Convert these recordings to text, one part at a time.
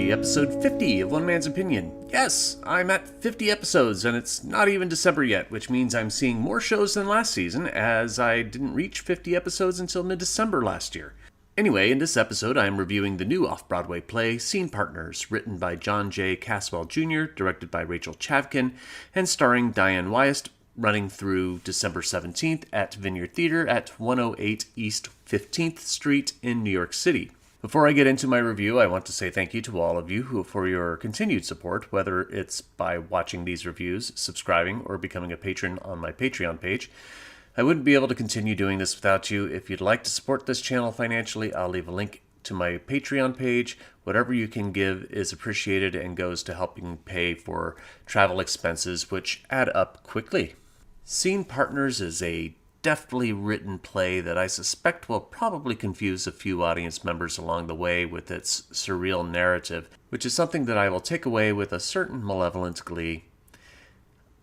Hey, episode 50 of One Man's Opinion. Yes, I'm at 50 episodes, and it's not even December yet, which means I'm seeing more shows than last season, as I didn't reach 50 episodes until mid-December last year. Anyway, in this episode, I am reviewing the new off-Broadway play, Scene Partners, written by John J. Caswell Jr., directed by Rachel Chavkin, and starring Diane Wyast, running through December 17th at Vineyard Theater at 108 East 15th Street in New York City. Before I get into my review, I want to say thank you to all of you for your continued support, whether it's by watching these reviews, subscribing, or becoming a patron on my Patreon page. I wouldn't be able to continue doing this without you. If you'd like to support this channel financially, I'll leave a link to my Patreon page. Whatever you can give is appreciated and goes to helping pay for travel expenses, which add up quickly. Scene Partners is a deftly written play that I suspect will probably confuse a few audience members along the way with its surreal narrative, which is something that I will take away with a certain malevolent glee.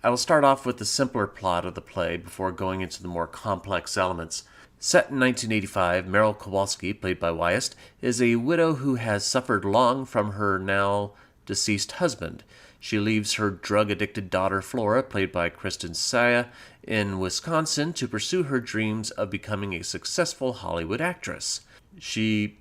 I will start off with the simpler plot of the play before going into the more complex elements. Set in 1985, Meryl Kowalski, played by Wyast, is a widow who has suffered long from her now deceased husband. She leaves her drug-addicted daughter Flora, played by Kristen Saya, in Wisconsin to pursue her dreams of becoming a successful Hollywood actress. She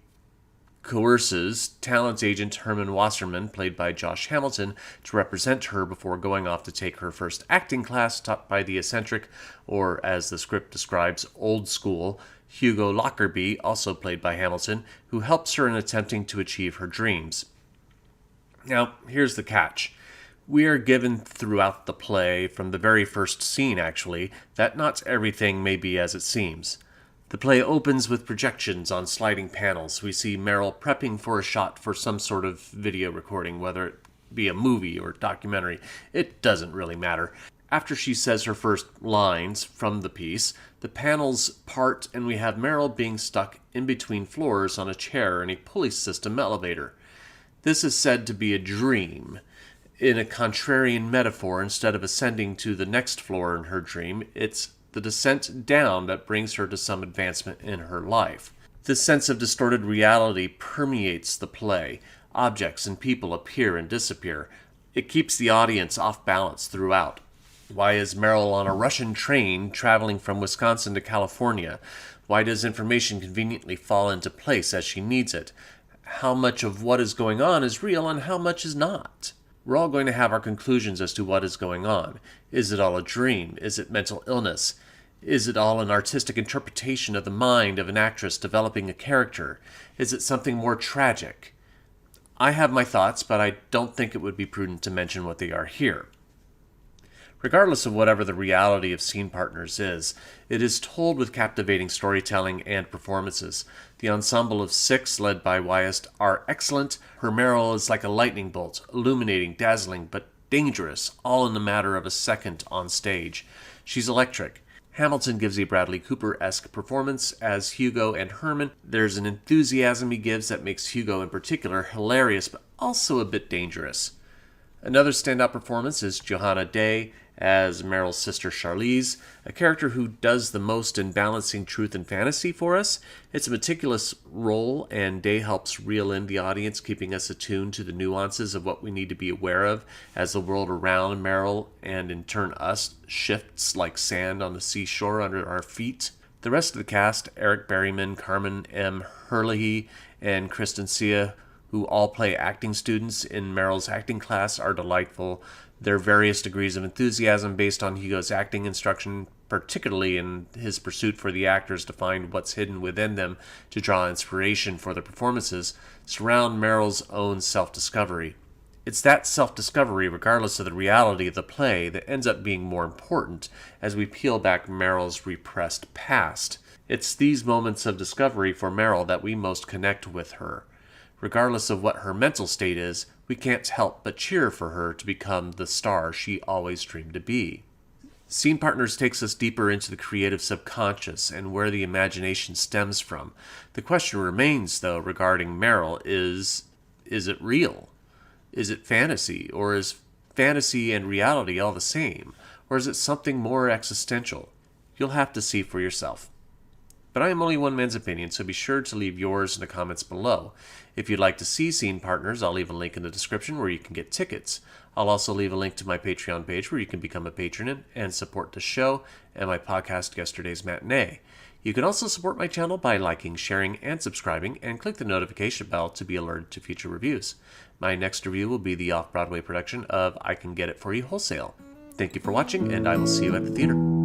coerces talent agent Herman Wasserman, played by Josh Hamilton, to represent her before going off to take her first acting class taught by the eccentric, or as the script describes, old school, Hugo Lockerbie, also played by Hamilton, who helps her in attempting to achieve her dreams. Now, here's the catch. We are given throughout the play, from the very first scene actually, that not everything may be as it seems. The play opens with projections on sliding panels. We see Meryl prepping for a shot for some sort of video recording, whether it be a movie or documentary. It doesn't really matter. After she says her first lines from the piece, the panels part and we have Meryl being stuck in between floors on a chair in a pulley system elevator. This is said to be a dream. In a contrarian metaphor, instead of ascending to the next floor in her dream, it's the descent down that brings her to some advancement in her life. This sense of distorted reality permeates the play. Objects and people appear and disappear. It keeps the audience off balance throughout. Why is Meryl on a Russian train traveling from Wisconsin to California? Why does information conveniently fall into place as she needs it? How much of what is going on is real and how much is not? We're all going to have our conclusions as to what is going on. Is it all a dream? Is it mental illness? Is it all an artistic interpretation of the mind of an actress developing a character? Is it something more tragic? I have my thoughts, but I don't think it would be prudent to mention what they are here. Regardless of whatever the reality of Scene Partners is, it is told with captivating storytelling and performances. The ensemble of 6, led by Wyast, are excellent. Her Meryl is like a lightning bolt, illuminating, dazzling, but dangerous, all in the matter of a second on stage. She's electric. Hamilton gives a Bradley Cooper-esque performance as Hugo and Herman. There's an enthusiasm he gives that makes Hugo in particular hilarious, but also a bit dangerous. Another standout performance is Johanna Day as Meryl's sister Charlize, a character who does the most in balancing truth and fantasy for us. It's a meticulous role, and Day helps reel in the audience, keeping us attuned to the nuances of what we need to be aware of as the world around Meryl, and in turn us, shifts like sand on the seashore under our feet. The rest of the cast, Eric Berryman, Carmen M. Herlihy, and Kristen Sia, who all play acting students in Meryl's acting class, are delightful. Their various degrees of enthusiasm based on Hugo's acting instruction, particularly in his pursuit for the actors to find what's hidden within them to draw inspiration for their performances, surround Meryl's own self-discovery. It's that self-discovery, regardless of the reality of the play, that ends up being more important as we peel back Meryl's repressed past. It's these moments of discovery for Meryl that we most connect with her. Regardless of what her mental state is, we can't help but cheer for her to become the star she always dreamed to be. Scene Partners takes us deeper into the creative subconscious and where the imagination stems from. The question remains, though, regarding Meryl is it real? Is it fantasy? Or is fantasy and reality all the same? Or is it something more existential? You'll have to see for yourself. but I am only one man's opinion, so be sure to leave yours in the comments below. If you'd like to see scene partners, I'll leave a link in the description where you can get tickets. I'll also leave a link to my Patreon page where you can become a patron and support the show and my podcast, Yesterday's Matinee. You can also support my channel by liking, sharing, and subscribing, and click the notification bell to be alerted to future reviews. My next review will be the off-Broadway production of I Can Get It For You Wholesale. Thank you for watching, and I will see you at the theater.